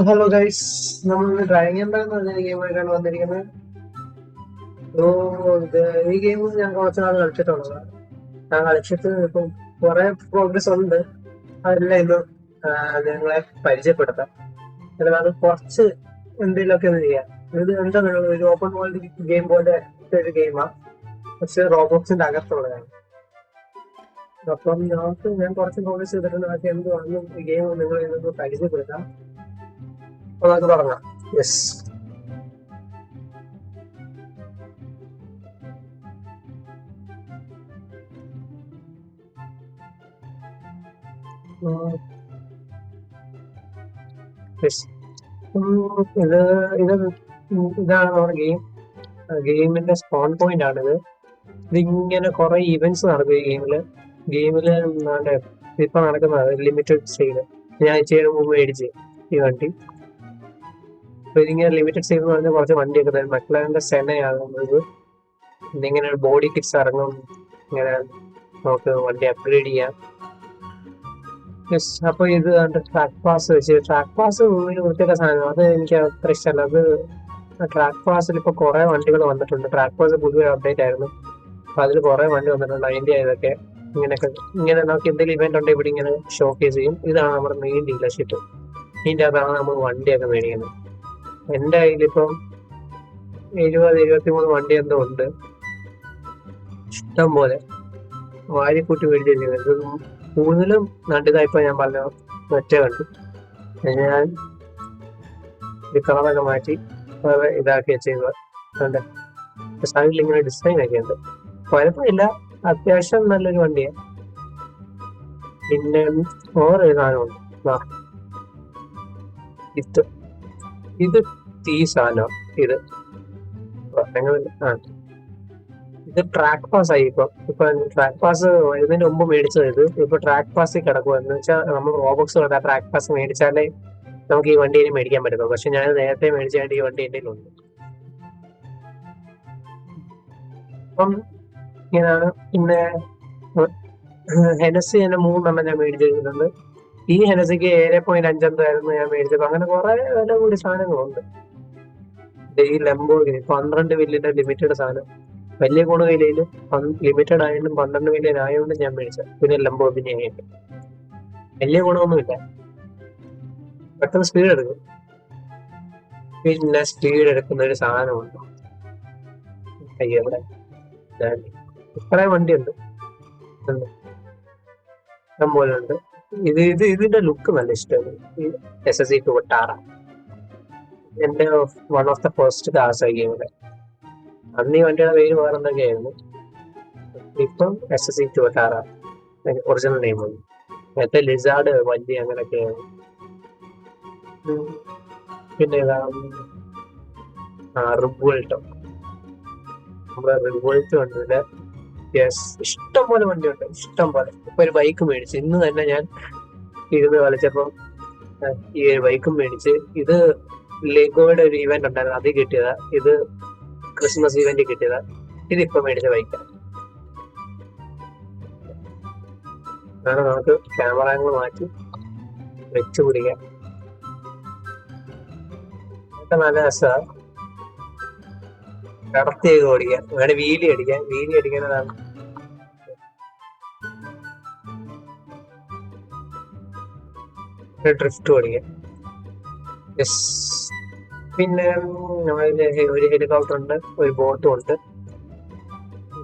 Hello guys, നമ്മൾ driving Empire എന്ന് പറഞ്ഞ ഗെയിമായിട്ടാണ് വന്നിരിക്കുന്നത്. ഓ ഇത് ഈ ഗെയിം ഞാൻ കുറച്ച് നാൾ കളിച്ചിട്ടുള്ളതാണ്. ഞാൻ കളിച്ചിട്ട് ഇപ്പം കുറെ പ്രോഗ്രസ് ഉണ്ട്. അതെല്ലാം ഇന്ന് നിങ്ങളെ പരിചയപ്പെടുത്താം. അല്ലാതെ കുറച്ച് എന്തെങ്കിലുമൊക്കെ ഒന്ന് ചെയ്യാം. ഇത് എന്താണ് ഒരു ഓപ്പൺ വേൾഡ് ഗെയിം പോലെ ഒരു ഗെയിമാണ്, പക്ഷെ റോബോട്ട്സിന്റെ അകത്തുള്ളതാണ്. അപ്പം ഞാൻ കുറച്ച് പ്രോഗ്രസ് ചെയ്തിട്ടുണ്ട്. അതൊക്കെ എന്തുവാണെന്നും ഈ ഗെയിം നിങ്ങൾ ഇതൊന്ന് പരിചയപ്പെടുത്താം. അപ്പൊ നമുക്ക് തുടങ്ങാം. യെസ്. യെസ്. ഇത് ഇത് ഇതാണ് നമ്മുടെ ഗെയിം. ഗെയിമിന്റെ സ്പോൺ പോയിന്റ് ആണിത്. ഇതിങ്ങനെ കുറെ ഇവന്റ്സ് നടക്കും ഈ ഗെയിമില് ഇപ്പൊ നടക്കുന്നത് ലിമിറ്റഡ് സെയിൽ. ഞാൻ ഇച്ചിരി മുമ്പ് മേടിച്ച് ഈ വണ്ടി. അപ്പൊ ഇതിങ്ങനെ ലിമിറ്റഡ് സെയിൽ എന്ന് പറഞ്ഞാൽ കുറച്ച് വണ്ടിയൊക്കെ തരും. മക്കളറിന്റെ സെനയാകുന്നത് ഇങ്ങനെ ബോഡി കിറ്റ്സ് ഇറങ്ങും. ഇങ്ങനെ നമുക്ക് വണ്ടി അപ്ഗ്രേഡ് ചെയ്യാം. യെസ്. അപ്പൊ ഇത് ട്രാക്ക് പാസ് വെച്ച് ട്രാക്ക് പാസ് ഒരു വൃത്തിയുടെ സാധനം, അത് എനിക്ക് അത്ര ഇഷ്ടമല്ല. അത് ട്രാക്ക് പാസിൽ ഇപ്പൊ കുറെ വണ്ടികൾ വന്നിട്ടുണ്ട്. ട്രാക്ക് പാസ് പുതിയ അപ്ഡേറ്റ് ആയിരുന്നു. അപ്പൊ അതിൽ കുറെ വണ്ടി വന്നിട്ടുണ്ട്. അതിന്റെ ഇതൊക്കെ ഇങ്ങനെ നമുക്ക് എന്തെങ്കിലും ഇവന്റ് ഉണ്ടെങ്കിൽ ഇവിടെ ഇങ്ങനെ ഷോ കേസ് ചെയ്യും. ഇതാണ് നമ്മുടെ മെയിൻ ഡീലർഷിപ്പ്. ഇതിന്റെ അകത്താണ് നമ്മൾ വണ്ടിയൊക്കെ മേടിക്കുന്നത്. എന്റെ കയ്യിലിപ്പം 73 വണ്ടി എന്തോ ഉണ്ട്. ഇഷ്ടം പോലെ വാരിക്കൂട്ടി മേടിച്ചിരിക്കുന്നത്. കൂടുതലും നല്ലതായിപ്പോ ഞാൻ പറഞ്ഞ മറ്റേ വണ്ടി ഞാൻ ഈ കളറൊക്കെ മാറ്റി ഇതാക്കി വെച്ചേക്കുക. സൈഡിൽ ഇങ്ങനെ ഡിസൈൻ ഒക്കെ ഉണ്ട്. കുഴപ്പമില്ല, അത്യാവശ്യം നല്ലൊരു വണ്ടിയാണ്. പിന്നെ വേറൊരു സാധനമുണ്ട്. ഇത് ഈ സാധനം ഇത് ഇത് ട്രാക്ക് പാസ് ആയി. ഇപ്പൊ ട്രാക്ക് പാസ് വരുന്നതിന് മുമ്പ് മേടിച്ചത്. ഇപ്പൊ ട്രാക്ക് പാസ് കിടക്കുക എന്ന് വെച്ചാൽ നമ്മൾ റോബോക്സ് കണ്ട ട്രാക്ക് പാസ് മേടിച്ചാലേ നമുക്ക് ഈ വണ്ടി ഇനി മേടിക്കാൻ പറ്റുള്ളൂ. പക്ഷെ ഞാൻ നേരത്തെ മേടിച്ചായിട്ട് ഈ വണ്ടി എൻ്റെ ഉണ്ട്. അപ്പം ഇങ്ങനെയാണ്. പിന്നെ ഹെനസി തന്നെ 3 ഞാൻ മേടിച്ചിട്ടുണ്ട്. ഈ ഹെനസിക്ക് 7.5 ആയിരുന്നു ഞാൻ മേടിച്ചത്. അങ്ങനെ കുറെ വില കൂടി സാധനങ്ങളുണ്ട്. ഈ ലംബോർഗിനി 12 മില്യന്റെ ലിമിറ്റഡ് സാധനം. വലിയ ഗുണവിലയില് ലിമിറ്റഡ് ആയാലും 12 മില്യൺ ആയതുകൊണ്ട് ഞാൻ മേടിച്ചത്. പിന്നെ ലംബോർഗിനി ആയിട്ട് വലിയ ഗുണമൊന്നുമില്ല, പെട്ടെന്ന് സ്പീഡ് എടുക്കും. പിന്നെ സ്പീഡ് എടുക്കുന്ന ഒരു സാധനമുണ്ട്. എവിടെ ഇത്രയും വണ്ടിയുണ്ട്, ഇഷ്ടം പോലെ ഉണ്ട്. ഇതിന്റെ ലുക്ക് നല്ല ഇഷ്ടമാണ്. SSC Vitara എന്റെ one of the first cars ആയി ഗെയിമില്. അന്ന് ഈ വണ്ടിയുടെ പേര് വേറെ എന്തൊക്കെയായിരുന്നു. ഇപ്പം SSC Vitara ഒറിജിനൽ നെയിം ആണ്. നേരത്തെ ലിസാർഡ് വലിയ അങ്ങനെയൊക്കെയാണ്. പിന്നെ റിവോൾട്ടോ, നമ്മുടെ റിവോൾട്ട് വണ്ടിയുടെ ഇഷ്ടം പോലെ വണ്ടിയുണ്ട്, ഇഷ്ടം പോലെ. ഇപ്പൊ ഒരു ബൈക്ക് മേടിച്ച് ഇന്ന് തന്നെ ഞാൻ ഇരുന്ന് കളിച്ചപ്പോ ഈ ഒരു ബൈക്കും മേടിച്ച്. ഇത് ലെഗോയുടെ ഒരു ഇവന്റ് ഉണ്ടായിരുന്നു, അത് കിട്ടിയതാ. ഇത് ക്രിസ്മസ് ഇവന്റ് കിട്ടിയതാ. ഇതിപ്പോ മേടിച്ച ബൈക്കാണ്. അതാണ് നമുക്ക് ക്യാമറ ആംഗിൾ മാറ്റി വെച്ചു പിടിക്കാം. ഇതൊക്കെ നല്ല രസമാണ്. കടത്തിയൊക്കെ ഓടിക്കാം, വേണേ വീലി അടിക്കുന്നതാണ്. ഡ്രിഫ്റ്റ് ഓടിക്കാം. യെസ്. പിന്നെ ഒരു ഹെലികോപ്റ്റർ ഉണ്ട്, ഒരു ബോട്ടും ഉണ്ട്.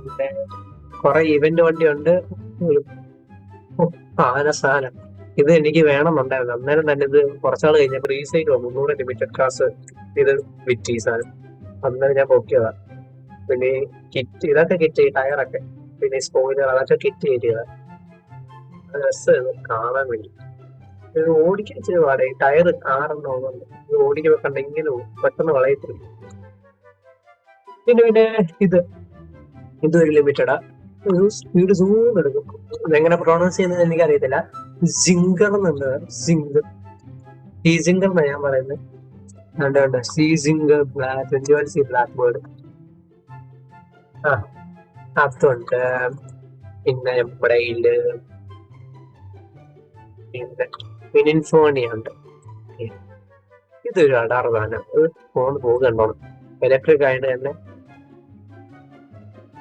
പിന്നെ കുറെ ഇവന്റ് വണ്ടിയുണ്ട്. സാധനം ഇത് എനിക്ക് വേണമെന്നുണ്ടായിരുന്നു. അന്നേരം തന്നെ ഇത് കുറച്ചാൾ കഴിഞ്ഞപ്പോൾ റീസെയിൽ 300 ലിമിറ്റഡ് കാസ് ഇത് വിറ്റ് ഈ സാധനം. അന്നേരം ഞാൻ പൊക്കിയതാ. പിന്നെ കിറ്റ് ഇതൊക്കെ കിറ്റ്, ടയറൊക്കെ, പിന്നെ സ്പോയിലർ, അതൊക്കെ കിറ്റ് ചെയ്തതാ. രസം കാണാൻ വേണ്ടി. ഇത് ഓടിക്കാൻ ഇച്ചിരി പാടെ. ടയർ ആറെണ്ണം തോന്നുന്നുണ്ട്. ഇത് ഓടിക്കുമ്പോ കണ്ട ഇങ്ങനെ പെട്ടെന്ന് വളയത്തില്ല. പിന്നെ ഇതൊരു ലിമിറ്റഡാ. സ്പീഡ് സൂം എടുക്കും. എങ്ങനെ പ്രൊണൗൺസ് ചെയ്യുന്നത് എനിക്ക് അറിയത്തില്ല. സിംഗർ എന്നുണ്ട്. സിംഗർ എന്നാ ഞാൻ പറയുന്നത്. ഉണ്ട് സിംഗർ ബ്ലാക്ക് ബേർഡ്. അതുണ്ട്. പിന്നെ ബ്രെയില്, പിന്നെ ഇൻഫോണിയ ഉണ്ട്. ഇതൊരു അടാറ് സാധനം. അത് ഫോൺ പോകുന്നുണ്ടോണം. ഇലക്ട്രിക് ആയിട്ട് തന്നെ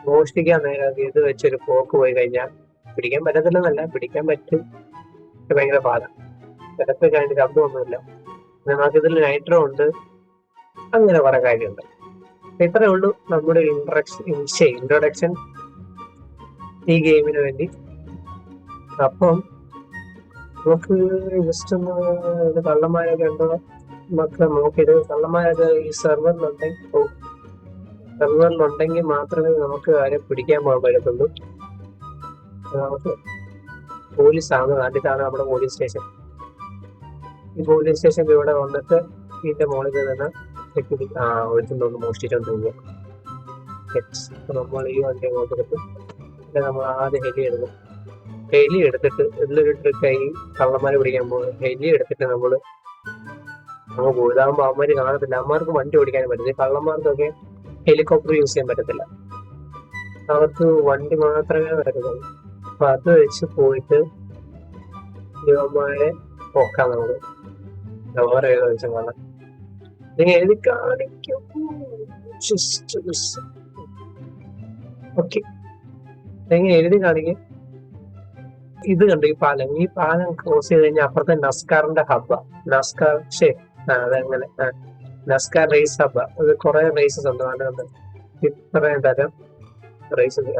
മോഷ്ടിക്കാൻ നേരം ഇത് വെച്ചൊരു പോക്ക് പോയി കഴിഞ്ഞാൽ പിടിക്കാൻ പറ്റത്തില്ലെന്നല്ല, പിടിക്കാൻ പറ്റും. ഭയങ്കര പാടാ. ഇലക്ട്രിക് ആയിട്ട് ശബ്ദമൊന്നുമില്ല. നമുക്ക് ഇതിൽ നൈട്രോ ഉണ്ട്, അങ്ങനെ കുറെ കാര്യമുണ്ട്. ഇത്രയേ ഉള്ളൂ നമ്മുടെ ഇൻട്രൊഡക്ഷൻ ഈ ഗെയിമിന് വേണ്ടി. അപ്പം നമുക്ക് ജസ്റ്റ് ഒന്ന് ഇത് കള്ളന്മാരൊക്കെ ഉണ്ടോ എന്നൊക്കെ നോക്കിയിട്ട്, കള്ളന്മാരൊക്കെ ഈ സെർവറിലുണ്ടെങ്കിൽ മാത്രമേ നമുക്ക് ആരെ പിടിക്കാൻ പോകാൻ പറ്റത്തുള്ളൂ. നമുക്ക് പോലീസാണ്, അതിലാണ് നമ്മുടെ പോലീസ് സ്റ്റേഷൻ. ഈ പോലീസ് സ്റ്റേഷൻ ഇവിടെ വന്നിട്ട് ഇതിന്റെ മുകളിൽ നിന്ന് സെക്യൂരിറ്റി ഒരുത്തുണ്ടോന്ന് മോഷ്ടിച്ചോണ്ടിരിക്കുക. നമ്മൾ ഈ വണ്ടി അങ്ങോട്ട് എടുക്കും. നമ്മൾ ആദ്യം ഹെലി എടുക്കും. ഹെലി എടുത്തിട്ട് ഇതിലൊരു ട്രിക്കായി കള്ളന്മാരെ പിടിക്കാൻ പോകും. ഹെലി എടുത്തിട്ട് നമ്മൾ പോകും. ഇതാകുമ്പോൾ അവന്മാര് കാണത്തില്ല. അവന്മാർക്ക് വണ്ടി ഓടിക്കാനും പറ്റില്ല. കള്ളന്മാർക്കൊക്കെ ഹെലികോപ്റ്റർ യൂസ് ചെയ്യാൻ പറ്റത്തില്ല. അവർക്ക് വണ്ടി മാത്രമേ പറ്റത്തുള്ളൂ. അപ്പൊ അത് വെച്ച് പോയിട്ട് ഇവന്മാരെ പോക്കാം നമുക്ക്. വേറെ ഏതോ വെച്ചാൽ കാണാം. നിങ്ങൾ എഴുതി കാണിക്കും. ഓക്കെ, നിങ്ങൾ എഴുതി കാണിക്കും. ഇത് കണ്ടു ഈ പാലം ക്രോസ് ചെയ്ത് കഴിഞ്ഞാൽ അപ്പുറത്തെ നസ്കാറിന്റെ ഹബ്ബാ. നസ്കാർ അതങ്ങനെ നസ്കാർ റേസ് ഹബ്ബാ. അത് കുറെ റേസസ് ഉണ്ട്. അതുകൊണ്ട് ഇത്രയും തരം റേസസ്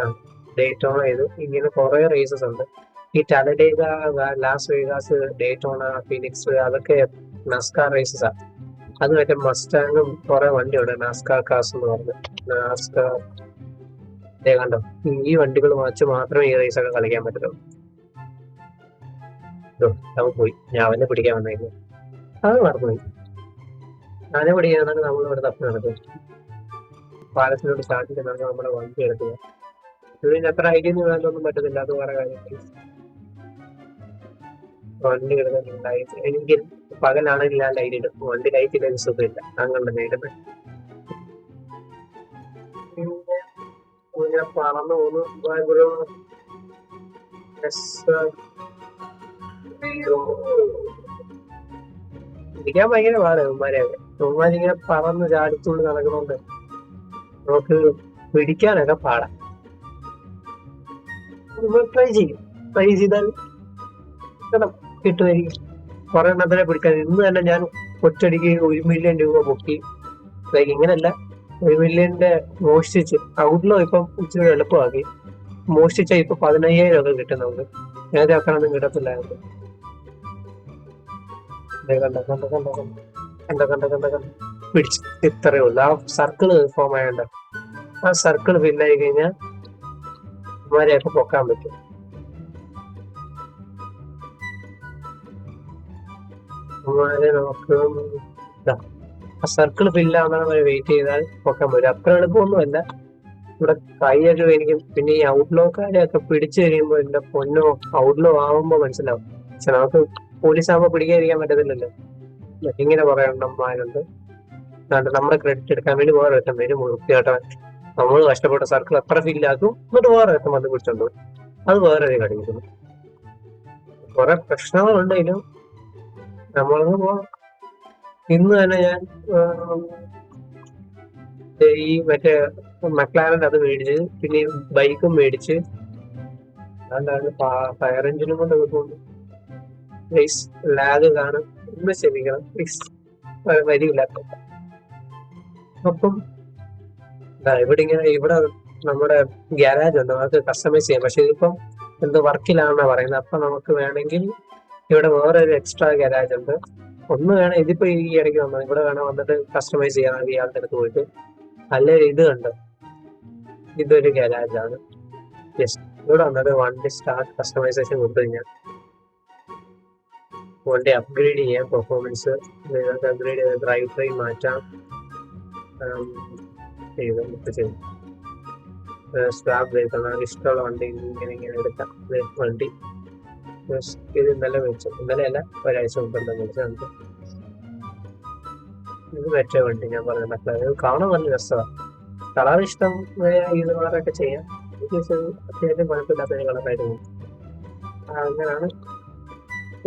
ഡേറ്റോണ ചെയ്ത് ഇങ്ങനെ കുറെ റേസസ് ഉണ്ട്. ഈ ടാലഡേഗ, ലാസ് വേഗാസ്, ഡേറ്റോണ, ഫിനിക്സ് അതൊക്കെ നസ്കാർ റേസസാ. അത് മറ്റേ മസ്റ്റാങ്ങും കുറെ വണ്ടിയുണ്ട്. നാസ്കാർ കാസ് എന്ന് പറഞ്ഞു. നാസ്കാർ കണ്ടോ, ഈ വണ്ടികൾ വെച്ച് മാത്രമേ ഈ റേസ് ഒക്കെ കളിക്കാൻ പറ്റത്തുള്ളൂ. അവൻ പോയി, ഞാൻ അവനെ പിടിക്കാൻ വന്നായിരുന്നു. അത് മറന്നുപോയി. അവനെ പിടിക്കാനാണ് നമ്മൾ ഇവിടെ തപ്പി നടക്കുക. പാലത്തിനോട് സ്റ്റാർട്ട് ചെയ്താണ് നമ്മുടെ വണ്ടി എടുക്കുക. ഇതിന് അത്ര ഐഡിയ വേണ്ടൊന്നും പറ്റത്തില്ല. അത് വേറെ കാര്യം. വണ്ടി എടുക്കുന്നുണ്ടായി. എനിക്ക് പകലാണെങ്കിൽ ഞാൻ ലൈറ്റ് ഇടും. വണ്ടി ലൈറ്റ് ഇല്ല സുഖമില്ല. അങ്ങനെ നേരിടുന്നത്. പിന്നെ പറന്നു പോന്നു. പിടിക്കാൻ ഭയങ്കര പാടാണ് ഉമ്മാരെയൊക്കെ. ഉമ്മാരിങ്ങനെ പറന്ന് ചാടിച്ചുകൊണ്ട് നടക്കണോണ്ട് നമുക്ക് പിടിക്കാനൊക്കെ പാടാം. ട്രൈ ചെയ്താൽ കിട്ടുമായിരിക്കും. കുറെ എണ്ണത്തിനെ പിടിക്കാൻ. ഇന്ന് തന്നെ ഞാൻ ഒറ്റയടിക്ക് 1 മില്യൺ രൂപ പൊക്കി. ഇങ്ങനല്ല, 1 മില്യന്റെ മോഷ്ടിച്ച് ഔട്ട്ലോ ഇപ്പം ഇച്ചിരി എളുപ്പമാക്കി. മോഷ്ടിച്ച ഇപ്പൊ 15,000 ഒക്കെ കിട്ടും നമുക്ക്. നേരത്തെ അത്രയൊന്നും കിട്ടത്തില്ലായിരുന്നു. പിടിച്ച് ഇത്രയേ ഉള്ളൂ. ആ സർക്കിള് ഫോം ആയണ്ട. ആ സർക്കിള് ഫില്ലായി കഴിഞ്ഞാൽ ഇവരെയൊക്കെ പൊക്കാൻ പറ്റും. നമുക്ക് ആ സർക്കിള് ഫില്ലാവുന്ന വരെ വെയിറ്റ് ചെയ്താൽ പൊക്കാൻ പറ്റും. അത്ര എളുപ്പമൊന്നുമല്ല. ഇവിടെ കൈയൊക്കെ എനിക്ക്. പിന്നെ ഈ ഔട്ട്ലോക്കാരെയൊക്കെ പിടിച്ചു കഴിയുമ്പോ എന്റെ പൊന്നോ, ഔട്ട്ലോ ആവുമ്പോ മനസ്സിലാവും. പക്ഷെ നമുക്ക് പോലീസ് ആകുമ്പോ പിടിക്കാതിരിക്കാൻ പറ്റത്തില്ലല്ലോ. ഇങ്ങനെ കുറെ എണ്ണന്മാരുണ്ട്. നമ്മുടെ ക്രെഡിറ്റ് എടുക്കാൻ വേണ്ടി വേറെ എത്തം വരും. വൃത്തിയായിട്ടാൻ നമ്മൾ കഷ്ടപ്പെട്ട സർക്കിൾ എത്ര ഫില്ലാക്കും. എന്നിട്ട് വേറെ എത്തം വന്ന് പിടിച്ചോണ്ട് അത് വേറെ കടിക്കുന്നു. കുറെ പ്രശ്നങ്ങളുണ്ടെങ്കിലും നമ്മളൊന്ന് പോവാം. ഇന്ന് തന്നെ ഞാൻ ഈ മറ്റേ മക്ലാരൻ അത് മേടിച്ച്, പിന്നെ ബൈക്കും മേടിച്ച്. അതാണ് ഫയർ എഞ്ചിനും കൊണ്ട് പോകുന്നു. പ്ലീസ് ലാഗ് കാണും, ഒന്ന് ക്ഷമിക്കണം പ്ലീസ്. വരില്ല. അപ്പം ഇവിടെ നമ്മുടെ ഗ്യാരേജ് ഉണ്ട്, നമുക്ക് കസ്റ്റമൈസ് ചെയ്യാം. പക്ഷെ ഇതിപ്പം എന്തോ വർക്കിലാണെന്നാ പറയുന്നത്. അപ്പൊ നമുക്ക് വേണമെങ്കിൽ ഇവിടെ വേറെ ഒരു എക്സ്ട്രാ ഗ്യാരേജ് ഉണ്ട്. ഒന്ന് വേണം, ഇതിപ്പോ ഈ ഇടയ്ക്ക് വന്നത്. ഇവിടെ വേണം വന്നിട്ട് കസ്റ്റമൈസ് ചെയ്യാൻ ഇയാളുടെ അടുത്ത് പോയിട്ട്. അല്ലെ ഇത് കണ്ട്, ഇതൊരു ഗ്യാരേജാണ്. യെസ്, ഇവിടെ വന്നത് വണ്ടി സ്റ്റാർട്ട് കസ്റ്റമൈസേഷൻ കൊടുത്തു കഴിഞ്ഞാൽ വണ്ടി അപ്ഗ്രേഡ് ചെയ്യാം. പെർഫോമൻസ് അപ്ഗ്രേഡ് ചെയ്ത് ഡ്രൈവ് ട്രെയിൻ മാറ്റാം. ചെയ്യും സ്വാപ്പ് ചെയ്തോളാം. ഇഷ്ടമുള്ള വണ്ടി ഇങ്ങനെ എടുക്കാം. വണ്ടി ഇത് ഇന്നലെ മേടിച്ചു. ഇന്നലെ അല്ല, ഒരാഴ്ച മുമ്പ് മേടിച്ചു. നമുക്ക് ഇത് മറ്റേ വണ്ടി ഞാൻ പറഞ്ഞ മനസ്സിലായത്. കാണാൻ നല്ല രസമാണ്. കളർ ഇഷ്ടം ഇത് കളറൊക്കെ ചെയ്യാം. അത്യാവശ്യം കുഴപ്പമില്ലാത്ത ഒരു കളറായിട്ട് പോകും. അങ്ങനെയാണ്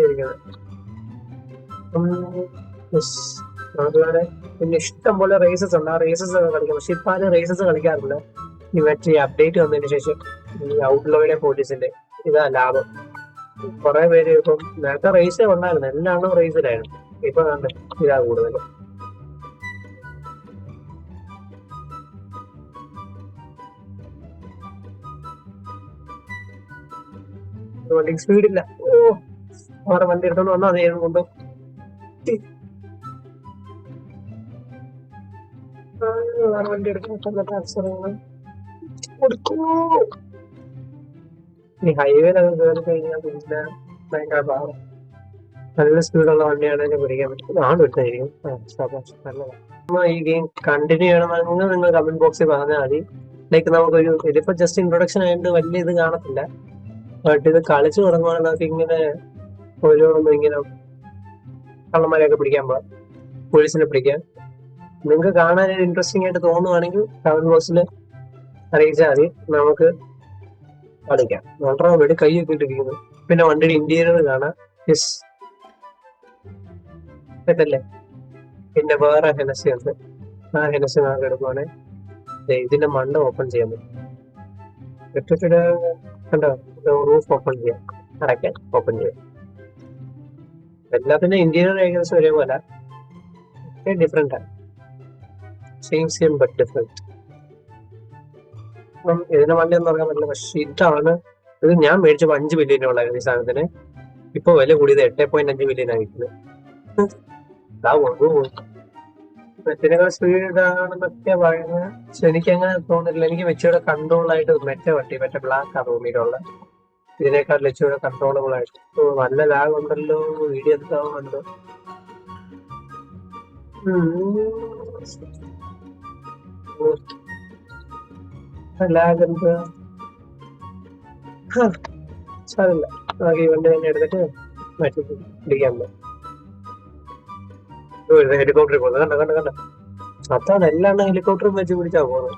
ഇരിക്കുന്നത്. അതുപോലെ പിന്നെ ഇഷ്ടം പോലെ റേസസ് ഉണ്ട്. ആ റേസസ് ഒക്കെ കളിക്കാം. പക്ഷെ ഇപ്പൊ ആരും റേസസ് കളിക്കാറില്ല. ഈ മറ്റേ അപ്ഡേറ്റ് വന്നതിന് ശേഷം ഈ ഔട്ട്ലോയുടെ പോലീസിന്റെ ഇതാ ലാഭം. കുറെ പേര് ഇപ്പം നേരത്തെ റേസേ ഉണ്ടായിരുന്നു, എല്ലാവരും റേസിലായിരുന്നു. ഇപ്പൊ കണ്ട് ഇതാ കൂടുതൽ. വണ്ടിക്ക് സ്പീഡില്ല. ഓ, അവിടെ വണ്ടി എടുത്തോണ്ട് വന്നാൽ അതേ കൊണ്ട് വേറെ വണ്ടി എടുക്കാൻ അവസരങ്ങൾ കൊടുക്കൂ. ഈ ഹൈവേയിലൊക്കെ കയറി കഴിഞ്ഞാൽ പിന്നെ ഭയങ്കര പാവം. നല്ല സ്പീഡുള്ള വണ്ടിയാണെങ്കിൽ പിടിക്കാൻ പറ്റും. ആണ് വിട്ടായിരിക്കും. നല്ലതാണ്. ഈ ഗെയിം കണ്ടിന്യൂ ചെയ്യണമെങ്കിൽ നിങ്ങൾ കമന്റ് ബോക്സിൽ പറഞ്ഞാൽ മതി. ലൈക്ക് നമുക്കൊരു ഇതിപ്പോ ജസ്റ്റ് ഇൻട്രൊഡക്ഷൻ ആയതുകൊണ്ട് വലിയ ഇത് കാണത്തില്ല. ബട്ട് ഇത് കളിച്ചു തുടങ്ങുവാണെങ്കിൽ നമുക്ക് ഇങ്ങനെ ഓരോന്നും ഇങ്ങനെ കള്ളന്മാരെയൊക്കെ പിടിക്കാൻ പോകാം, പോലീസിനെ പിടിക്കാൻ. നിങ്ങൾക്ക് കാണാൻ ഇൻട്രസ്റ്റിംഗ് ആയിട്ട് തോന്നുവാണെങ്കിൽ കമന്റ് ബോക്സിൽ അറിയിച്ചാൽ മതി, നമുക്ക് കളിക്കാം. വളരെ വേണ്ടി കൈയൊക്കെ ഇട്ടിരിക്കുന്നു. പിന്നെ വണ്ടിയുടെ ഇന്റീരിയർ കാണാം. യെസ്, പറ്റല്ലേ. പിന്നെ വേറെ ഹെനസി ഉണ്ട്. ആ ഹെനസി നമുക്ക് എടുക്കുവാണെങ്കിൽ ഇതിന്റെ മണ്ട ഓപ്പൺ ചെയ്യാൻ പറ്റും. കണ്ടോ, റൂഫ് ഓപ്പൺ ചെയ്യാം, അടയ്ക്കാൻ ഓപ്പൺ ചെയ്യാം. എല്ലാത്തിനും ഇന്റീരിയർ ഏകദേശം ഒരേപോലെ, ഡിഫറെന്റ് ആണ്. Same but different. ഇതിന്റെ വണ്ടി എന്ന് പറയാൻ പറ്റില്ല. പക്ഷെ ഇതാണ് ഇത് ഞാൻ മേടിച്ചപ്പോൾ 5 മില്യൺ ഉള്ളായിരുന്നു ഈ സാധനത്തിന്. ഇപ്പൊ വില കൂടിയത് 8.5 മില്യൺ ആയിരിക്കുന്നത്. മെറ്റിനേക്കാൾ സ്പീഡാണെന്നൊക്കെ പറയുന്നത്. പക്ഷെ എനിക്ക് അങ്ങനെ തോന്നുന്നില്ല. എനിക്ക് വെച്ചുകൂടെ കൺട്രോൾ ആയിട്ട് മറ്റേ ബ്ലാക്ക് ആ റൂമിലുള്ള ഇതിനേക്കാൾ വെച്ചുകൂടെ കൺട്രോളബിൾ ആയിട്ട്. നല്ല ലാഗ് ഉണ്ടല്ലോ, വീഡിയോ എടുത്താവുന്നുണ്ട്. ലാഗ് എന്ത് സാറില്ല. നമുക്ക് ഈ വണ്ടി തന്നെ എടുത്തിട്ട് മാറ്റി പിടിക്കാൻ പറ്റും. ഹെലികോപ്റ്ററിൽ പോകുന്നത് കണ്ട. അതാണ് എല്ലാം ഹെലികോപ്റ്ററും വെച്ച് പിടിച്ചാ പോകുന്നത്.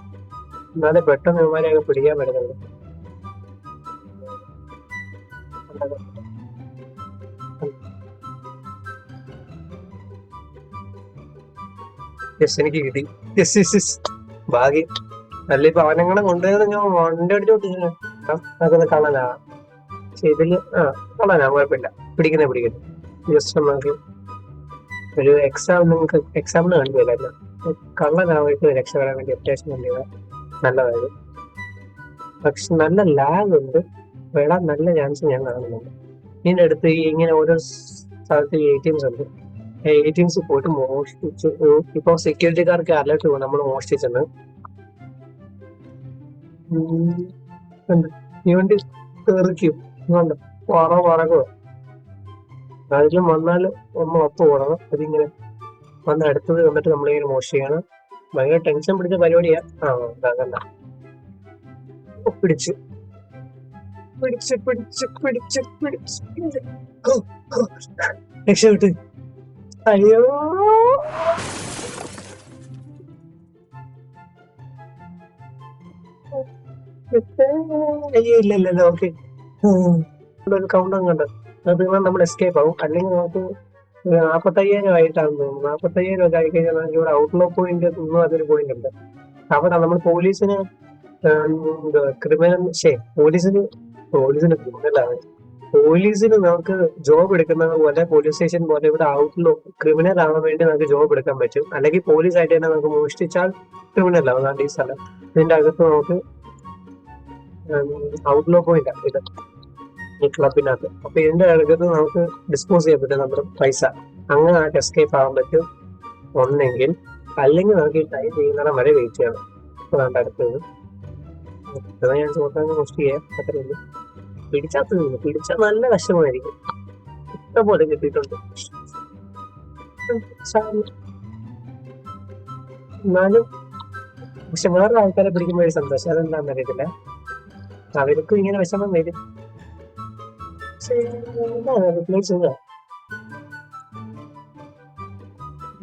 എന്നാലേ പെട്ടെന്ന് ഇവന്മാരെയൊക്കെ പിടിക്കാൻ പറ്റുന്നുള്ളൂ. യെസ്, എനിക്ക് കിട്ടി. യെസ് ഭാഗ്യം. അല്ല ഇപ്പൊ അവനെങ്ങനെ കൊണ്ടുപോയത് ഞാൻ വണ്ടി അടിച്ചോട്ട് അതൊന്ന് കള്ളനാ. പക്ഷെ ഇതില് കള്ളനാ, കുഴപ്പമില്ല. പിടിക്കുന്നത് ജസ്റ്റ് നമുക്ക് ഒരു നിങ്ങൾക്ക് എക്സാമിന് കണ്ടുപോയില്ലായിരുന്നു. കള്ളനാവായിട്ട് രക്ഷപ്പെടാൻ വേണ്ടി അത്യാവശ്യം വേണ്ടിയത് നല്ലതായത്. പക്ഷെ നല്ല ലാഗ് ഉണ്ട്, വിടാൻ നല്ല ചാൻസ് ഞാൻ കാണുന്നുണ്ട്. ഇതിൻ്റെ അടുത്ത് ഇങ്ങനെ ഓരോ സ്ഥലത്ത് ATMs ഉണ്ട്. ATMs പോയിട്ട് മോഷ്ടിച്ചു. ഇപ്പൊ സെക്യൂരിറ്റിക്കാർക്ക് അലർട്ട് പോകും നമ്മൾ മോഷ്ടിച്ചെന്ന്. ഈ വണ്ടി തെറിക്കും. പറക്കുക. അതിലും വന്നാൽ നമ്മൾ ഒപ്പ് പോകണം. അതിങ്ങനെ വന്ന് അടുത്തത് വന്നിട്ട് നമ്മളിങ്ങനെ മോഷ്ടിക്കണം. ഭയങ്കര ടെൻഷൻ പിടിച്ച പരിപാടിയാ. കണ്ട പിടിച്ച് രക്ഷപ്പെട്ട്. അയ്യോ, ഇല്ല ഓക്കെ. ഒരു കൗണ്ടർ കണ്ട് അത് നമ്മൾ എസ്കേപ്പ് ആവും. അല്ലെങ്കിൽ നമുക്ക് 45,000 ആയിട്ടാണെന്ന് തോന്നുന്നു. 45,000 ഒക്കെ ആയി കഴിഞ്ഞാൽ നമുക്ക് ഇവിടെ ഔട്ട്ലോ പോയിന്റ് ഒന്നും അതൊരു പോയിന്റ് ഉണ്ട്. അവിടെ നമ്മൾ പോലീസിന് പോലീസിന് നമുക്ക് ജോബ് എടുക്കുന്നത് പോലെ പോലീസ് സ്റ്റേഷൻ പോലെ ഇവിടെ ഔട്ട്ലോ ക്രിമിനൽ ആവാൻ വേണ്ടി നമുക്ക് ജോബ് എടുക്കാൻ പറ്റും. അല്ലെങ്കിൽ പോലീസ് ആയിട്ട് തന്നെ നമുക്ക് മോഷ്ടിച്ചാൽ ക്രിമിനൽ ആവും. അതാണ് ഈ സ്ഥലം. ഇതിന്റെ അകത്ത് നമുക്ക് ഔട്ട്ലോ പോയിന്റ് ഇത് ഈ ക്ലബിനകത്ത്. അപ്പൊ ഇതിന്റെ അകത്ത് നമുക്ക് ഡിസ്പോസ് ചെയ്യാൻ പറ്റും നമ്മുടെ പൈസ. അങ്ങനെ നമുക്ക് എസ്കേപ്പ് ആവാൻ പറ്റും ഒന്നെങ്കിൽ. അല്ലെങ്കിൽ നമുക്ക് ഈ ടൈം ചെയ്യുന്നിടം വരെ വെയിറ്റ് ചെയ്യണം. അതാണ് അടുത്തത്. അതാ ഞാൻ ചോദിക്കാൻ മോസ്റ്റ് ചെയ്യാം. അത്രേ ഉള്ളൂ. പിടിച്ചാൽ നല്ല വിഷമമായിരിക്കും. ഇഷ്ടംപോലെ കിട്ടിയിട്ടുണ്ട്. എന്നാലും പക്ഷെ വേറെ ആൾക്കാരെ പിടിക്കുമ്പോൾ ഒരു സന്തോഷം. അതെന്താണെന്ന് അറിയത്തില്ല. അവർക്കും ഇങ്ങനെ വിഷമം വരും.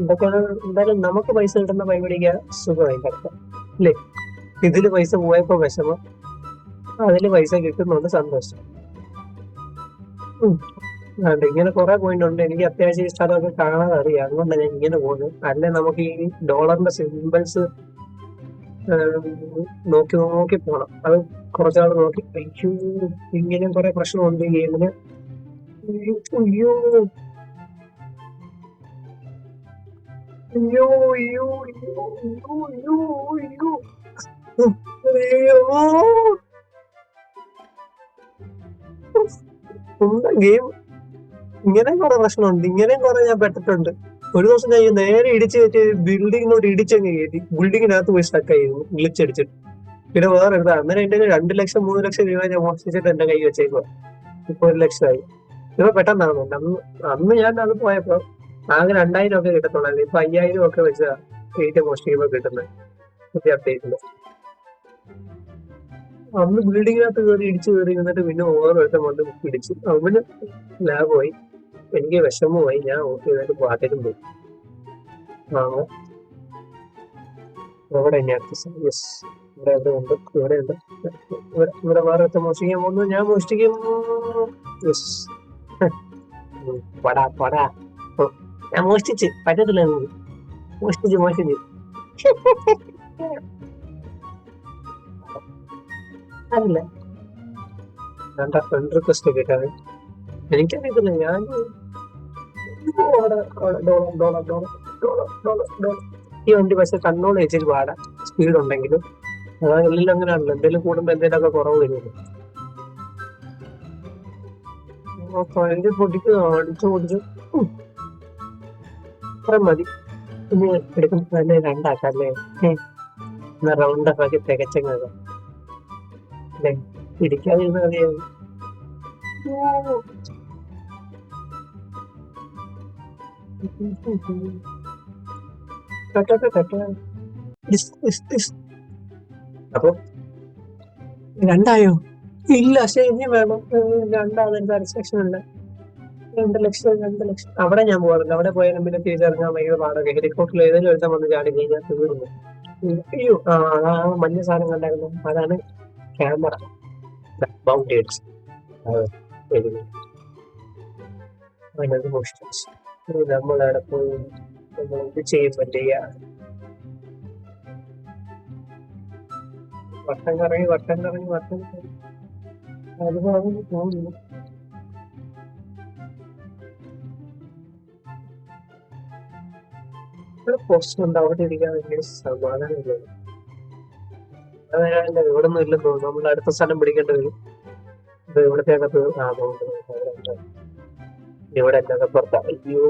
ഇതൊക്കെയാണ് എന്തായാലും നമുക്ക് പൈസ കിട്ടുന്ന പരിപാടിക്ക് സുഖമായി കിടക്കാം അല്ലേ. ഇതില് പൈസ പോയപ്പോ വിഷമം, അതില് പൈസ കിട്ടുന്നുണ്ട് സന്തോഷം. അതുകൊണ്ട് ഇങ്ങനെ കുറെ പോയിന്റ് ഉണ്ട്. എനിക്ക് അത്യാവശ്യം ഈ സ്ഥലമൊക്കെ കാണാതെ അറിയാം. അതുകൊണ്ടാണ് ഞാൻ ഇങ്ങനെ പോകുന്നത്. അല്ലെ നമുക്ക് ഈ ഡോളറിന്റെ സിമ്പിൾസ് നോക്കി നോക്കി പോണം. അത് കുറച്ചാൾ നോക്കി. അയ്യോ, ഇങ്ങനെയും കുറെ പ്രശ്നമുണ്ട് ഈ ഗെയിമിന്. അയ്യോ അയ്യോ അയ്യോ അയ്യോ അയ്യോ അയ്യോ അയ്യോ അയ്യോ ഗെയിം ഇങ്ങനെയും കുറെ പ്രശ്നമുണ്ട്. ഇങ്ങനെയും കുറെ ഞാൻ പെട്ടിട്ടുണ്ട്. ഒരു ദിവസം ഞാൻ നേരെ ഇടിച്ച് കയറ്റി ബിൽഡിങ്ങിനോട് ഇടിച്ചങ്ങ് കയറ്റി ബിൽഡിങ്ങിനകത്ത് പോയി സ്റ്റക്കായിരുന്നു വിളിച്ചടിച്ചിട്ട്. പിന്നെ വേറെ എടുത്ത അന്നേരം എന്റെ 2 ലക്ഷം 3 ലക്ഷം രൂപ ഞാൻ മോഷ്ടിച്ചിട്ട് എന്റെ കൈ വെച്ചേക്കുക. ഇപ്പൊ 1 ലക്ഷമായി. ഇപ്പൊ പെട്ടെന്നാകുന്നുണ്ട്. അന്ന് ഞാൻ അത് പോയപ്പോ ആകെ 2000 ഒക്കെ കിട്ടത്തുള്ളായിരുന്നു. ഇപ്പൊ 5000 ഒക്കെ വെച്ചാ ഏറ്റവും മോഷ്ടിക്കുമ്പോ കിട്ടുന്നത് പുതിയ അപ്ഡേറ്റില്. അന്ന് ബിൽഡിങ്ങിനകത്ത് കയറി ഇടിച്ചു കയറി ഇരുന്നിട്ട് പിന്നെ ഓരോരുത്തം വന്ന് പിടിച്ചു. അവന് ലാഭമായി, എനിക്ക് വിഷമമായി. ഞാൻ ഓഫ് ചെയ്തിട്ട് പാട്ടിലും പോയി. ആ എവിടെ യെസ്, ഇവിടെ എവിടെ ഉണ്ട്, ഇവിടെ ഉണ്ട്, ഇവിടെ വേറെ മോഷ്ടിക്കാൻ പോകുന്നു. ഞാൻ മോഷ്ടിക്കും. യെസ്, പടാ പടാ. ഞാൻ മോഷ്ടിച്ച് പറ്റത്തില്ല. മോഷ്ടിച്ച് അല്ല എന്താ ഫ്രണ്ട് റിക്വസ്റ്റ് കേട്ടാണ്. എനിക്കറിയത്തില്ല. ഞാൻ ഈ വണ്ടി പക്ഷെ കൺട്രോൾ വെച്ചിട്ട് പാടാ. സ്പീഡ് ഉണ്ടെങ്കിലും അതായത് എല്ലാം അങ്ങനെയാണല്ലോ. എന്തെങ്കിലും കൂടുമ്പോ എന്തെങ്കിലുമൊക്കെ കുറവ് വരുമല്ലോ. ഫ്രണ്ട് പൊടിക്ക് ഓടിച്ചു അത്ര മതി. ഇനി എടുക്കുമ്പോ തന്നെ 2 ആക്കാം അല്ലേ? എന്നാ റൗണ്ട് ഓഫ് ആക്കി തികച്ചങ്ങാകാം അല്ലേ? ഇരിക്കാതിരുന്ന മതിയാവും. അപ്പൊ 2 ആയോ? ഇല്ല, പക്ഷെ ഇനി വേണം. 2 ആവുന്ന സാറ്റിസ്ഫാക്ഷൻ ഉണ്ട്. 2 ലക്ഷം. അവിടെ ഞാൻ പോകാറുണ്ട്. അവിടെ പോയാലും പിന്നെ തിരിച്ചറിഞ്ഞാൽ ഭയങ്കര പാടൊക്കെ. ഹെലികോപ്റ്ററിൽ ഏതെങ്കിലും ഒരുത്തം വന്ന് ചാടി കഴിഞ്ഞാൽ തീർന്നു. അയ്യോ, ആ മഞ്ഞ സാധനം കണ്ടായിരുന്നു. അതാണ് ക്യാമറ ബൗണ്ടേഴ്സ്. അതിനകത്ത് മോഷ്ടിച്ചു. നമ്മളവിടെ പോയി നമ്മൾ ഇത് ചെയ്യുമ്പോൾ ചെയ്യാ. വട്ടം കറങ്ങി അത് തോന്നുന്നു. പോസ്റ്റ് ഉണ്ട്. അവിടെ ഇരിക്കാൻ വലിയ സമാധാനമില്ല. അതല്ല, ഇവിടെ ഒന്നും ഇല്ലെന്ന് തോന്നുന്നു. നമ്മൾ അടുത്ത സ്ഥലം പിടിക്കേണ്ടി വരും. ഇത് ഇവിടത്തേക്കകത്ത് ഇവിടെ എന്തൊക്കെ പുറത്താ. അയ്യോ,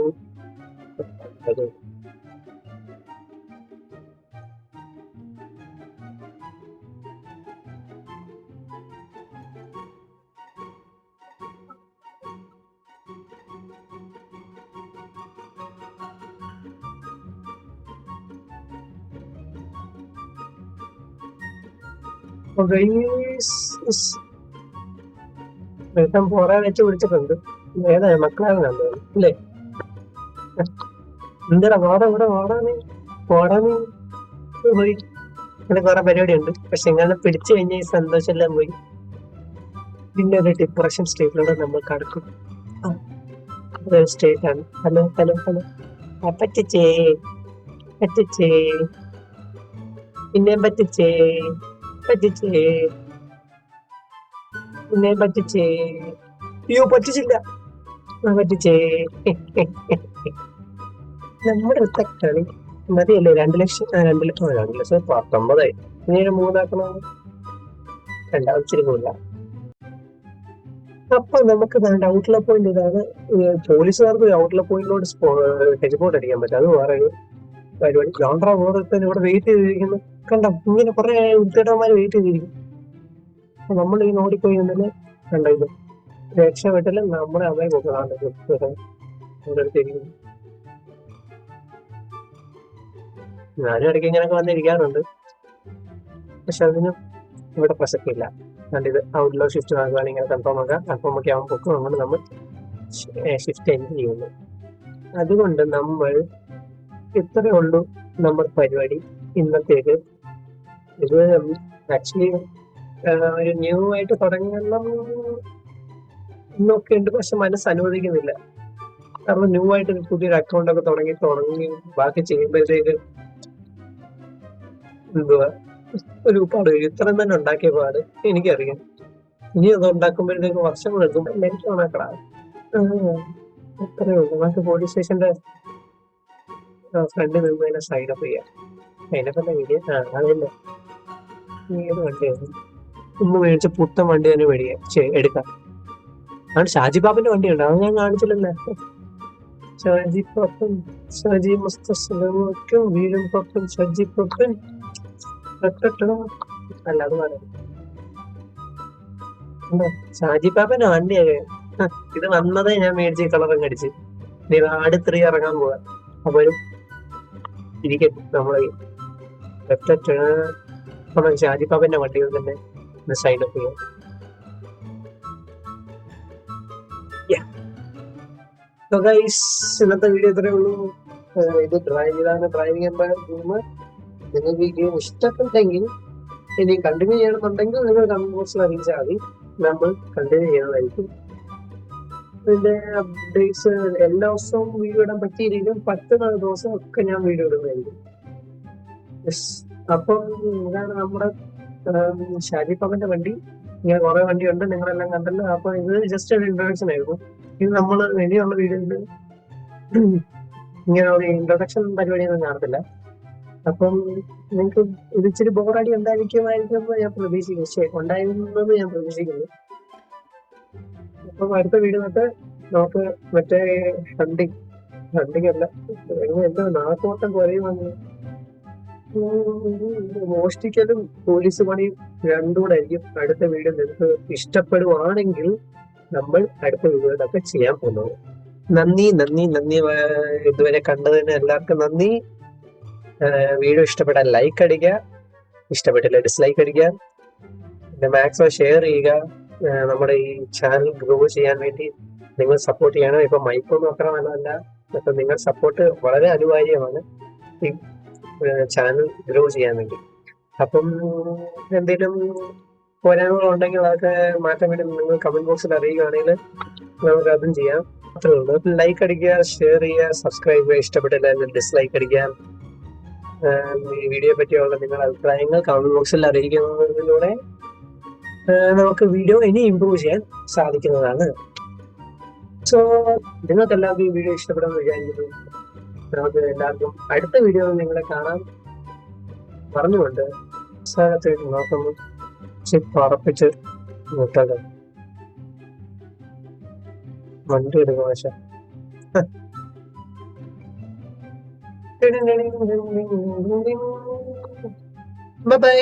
പുറകെ വെച്ച് പിടിച്ചിട്ടുണ്ട്. ഏതാ മക്കളാണ് കണ്ടത് അല്ലേ? എന്താ വാടാ പോയി. ഇവിടെ കുറെ പരിപാടിയുണ്ട്. പക്ഷെ ഇങ്ങനെ പിടിച്ചു കഴിഞ്ഞാൽ ഈ സന്തോഷം എല്ലാം പോയി. പിന്നെ ഒരു ഡിപ്രഷൻ സ്റ്റേറ്റിലൂടെ നമ്മൾ കടക്കും. സ്റ്റേറ്റ് ആണ്. ഹലോ പറ്റിച്ചേ പിന്നെ പറ്റിച്ചേ പിന്നെ പറ്റിച്ചേ. അയ്യോ, പറ്റിച്ചില്ല. പറ്റിച്ചേ. നമ്മുടെ അടുത്ത കളി മതിയല്ലേ? 2 ലക്ഷം 2 ലക്ഷം 19,000. ഇനി 3 ആക്കണം. ഇച്ചിരി പോല. അപ്പൊ നമുക്ക് ഔട്ട്ല പോയിന്റ് ഇതാണ്. പോലീസുകാർക്ക് ഔട്ട്ല പോയിന്റിലോട്ട് ടെലിപ്പോർട്ട് അടിക്കാൻ പറ്റും. അത് വേറെ ഒരു പരിപാടി. ഗ്രൗണ്ടറ ഓരോരുത്തരും ഇവിടെ വെയിറ്റ് ചെയ്തിരിക്കുന്നു. കണ്ടോ, ഇങ്ങനെ കുറെ ഉത്തേട്ടന്മാര് വെയിറ്റ് ചെയ്തിരിക്കും. നമ്മൾ ഈ ഓടിപ്പോയി നിന്നില് കണ്ടോ, ഇത് രക്ഷപ്പെട്ടില്ല. നമ്മുടെ അമ്മയെ നോക്കണം. ഞാനും ഇടയ്ക്ക് ഇങ്ങനെയൊക്കെ വന്നിരിക്കാറുണ്ട്. പക്ഷെ അതിനും ഇവിടെ പ്രസക്തിയില്ല. കണ്ടിത് ഔട്ട്ലോ ഷിഫ്റ്റ് ആകുകയാണ്. ഇങ്ങനെ കൺഫേം ഒക്കെ ആകുമ്പോൾ പൊക്കും. അതുകൊണ്ട് നമ്മൾ ഷിഫ്റ്റ് ചെയ്യുന്നു. അതുകൊണ്ട് നമ്മൾ ഇത്രയേ ഉള്ളൂ നമ്മുടെ പരിപാടി ഇന്നത്തേക്ക്. ഇത് ആക്ച്വലി ഒരു ന്യൂ ആയിട്ട് തുടങ്ങണം. എന്നൊക്കെ ഉണ്ട്, പക്ഷെ മനസ്സ് അനുവദിക്കുന്നില്ല. കാരണം ന്യൂ ആയിട്ട് പുതിയൊരു അക്കൗണ്ട് ഒക്കെ തുടങ്ങി ബാക്കി ചെയ്യുമ്പോഴത്തേക്ക് എന്തുവാ ഒരു പാട് ഇത്രയും തന്നെ ഉണ്ടാക്കിയ പാട് എനിക്കറിയാം. ഇനി അത് ഉണ്ടാക്കുമ്പോഴത്തേക്ക് വർഷങ്ങൾ എടുക്കും. നെറ്റ് ഓണാക്കടാ. അത്രേ ഉള്ളൂ. നമുക്ക് പോലീസ് സ്റ്റേഷന്റെ ഫ്രണ്ടിൽ നിന്ന് തന്നെ സൈൻ അപ്പ് ചെയ്യാം. സൈനപ്പ് എന്താ വീഡിയോ അതല്ലേ ഏത് വണ്ടിയായിരുന്നു ഒന്ന് മേടിച്ച പുത്തൻ വണ്ടി തന്നെ മേടിക്കാം. എടുക്കാം. ആണ് ഷാജി പാപ്പന്റെ വണ്ടി ഉണ്ട്, അത് ഞാൻ കാണിച്ചില്ലല്ലേ. ഷാജി പാപ്പൻ, ഷാജി മസ്തും വീടും പാപ്പൻ, ഷാജി പാപ്പൻ അല്ല അത് പറയാം. ഷാജി പാപ്പന്റെ വണ്ടിയൊക്കെ ഇത് വന്നതേ ഞാൻ മേടിച്ച് കളറും കടിച്ച് അടുത്രീ ഇറങ്ങാൻ പോവാ. അപ്പൊ ഇരിക്കട്ടെ നമ്മളെ ഷാജി പാപ്പന്റെ വണ്ടികൾ തന്നെ സൈൻ അപ്പ് ചെയ്യാം. ഇന്നത്തെ വീഡിയോ ഇത്രേ ഉള്ളൂ. ഇത് ഡ്രൈവിംഗ് എംപയർ ഗെയിം. നിങ്ങൾക്ക് ഈ ഗെയിം ഇഷ്ടപ്പെട്ടെങ്കിൽ ഇനി കണ്ടിന്യൂ ചെയ്യണമെന്നുണ്ടെങ്കിൽ നിങ്ങൾ കമന്റ് ബോക്സിൽ അറിയിച്ചാൽ മതി, നമ്മൾ കണ്ടിന്യൂ ചെയ്യുന്നതായിരിക്കും. ഇതിന്റെ അപ്ഡേറ്റ്സ് എല്ലാ ദിവസവും വീഡിയോ ഇടാൻ പറ്റിയിരിക്കും. 10 ദിവസം ഒക്കെ ഞാൻ വീഡിയോ ഇടുന്നതായിരിക്കും. അപ്പം ഇതാണ് നമ്മുടെ ഷാജി പാപ്പന്റെ വണ്ടി. ഇങ്ങനെ കുറെ വണ്ടിയുണ്ട്, നിങ്ങളെല്ലാം കണ്ടല്ലോ. അപ്പൊ ഇത് ജസ്റ്റ് ഒരു ഇൻട്രൊഡക്ഷൻ ആയിരുന്നു. ഇത് നമ്മൾ ഇനിയുള്ള വീഡിയോയിൽ ഇങ്ങനെ ഒരു ഇൻട്രൊഡക്ഷൻ പരിപാടിയൊന്നും കാണത്തില്ല. അപ്പം നിങ്ങൾക്ക് ഇത് ഇച്ചിരി ബോറടി ഉണ്ടായിരിക്കുമായിരിക്കുമെന്ന് ഞാൻ പ്രതീക്ഷിക്കുന്നു. ഉണ്ടായിരുന്നെന്ന് ഞാൻ പ്രതീക്ഷിക്കുന്നു. അപ്പം അടുത്ത വീഡിയോ നമുക്ക് മറ്റേ ഹണ്ടിങ് അല്ല, എന്താ നാട്ടോട്ടം കുറയുമെന്ന്, മോഷ്ടിക്കലും പോലീസ് പണിയും രണ്ടും കൂടെ ആയിരിക്കും അടുത്ത വീഡിയോ. നിങ്ങൾക്ക് ഇഷ്ടപ്പെടുവാണെങ്കിൽ നമ്മൾ അടുത്ത വീഡിയോയിലൊക്കെ ചെയ്യാൻ പോകുന്നത്. നന്ദി. ഇതുവരെ കണ്ടതിന് എല്ലാവർക്കും നന്ദി. വീഡിയോ ഇഷ്ടപ്പെട്ടാൽ ലൈക്ക് അടിക്കുക, ഇഷ്ടപ്പെട്ടില്ല ഡിസ്ലൈക്ക് അടിക്കുക. പിന്നെ മാക്സിമം ഷെയർ ചെയ്യുക. നമ്മുടെ ഈ ചാനൽ ഗ്രോ ചെയ്യാൻ വേണ്ടി നിങ്ങൾ സപ്പോർട്ട് ചെയ്യണം. ഇപ്പൊ മൈക്കൊന്നും അത്ര നല്ലതല്ല, അപ്പൊ നിങ്ങൾ സപ്പോർട്ട് വളരെ അനിവാര്യമാണ് ഈ ചാനൽ ഗ്രോ ചെയ്യാൻ വേണ്ടി. അപ്പം എന്തെങ്കിലും പോരായ്മകളുണ്ടെങ്കിൽ അതൊക്കെ മാറ്റാൻ വേണ്ടി നിങ്ങൾ കമന്റ് ബോക്സിൽ അറിയുകയാണെങ്കിൽ നമുക്ക് അതും ചെയ്യാം. അത്രേ ഉള്ളൂ. ലൈക്ക് അടിക്കുക, ഷെയർ ചെയ്യുക, സബ്സ്ക്രൈബ് ചെയ്യുക. ഇഷ്ടപ്പെട്ടില്ല ഡിസ്ലൈക്ക് അടിക്കുക. ഈ വീഡിയോയെ പറ്റിയുള്ള നിങ്ങളുടെ അഭിപ്രായങ്ങൾ കമന്റ് ബോക്സിൽ അറിയിക്കുന്നതിലൂടെ നമുക്ക് വീഡിയോ ഇനി ഇംപ്രൂവ് ചെയ്യാൻ സാധിക്കുന്നതാണ്. സോ നിങ്ങൾക്ക് എല്ലാവർക്കും ഈ വീഡിയോ ഇഷ്ടപ്പെടുമെന്ന് വിചാരിക്കുന്നു. നമുക്ക് എല്ലാവർക്കും അടുത്ത വീഡിയോ നിങ്ങളെ കാണാൻ പറഞ്ഞുകൊണ്ട് അവസാനത്തേക്ക് നോക്കുന്നു. ചിപ്പ് ഉറപ്പിച്ച് മുട്ടകൾ വണ്ടി എടുക്കും. പക്ഷെ ബൈ.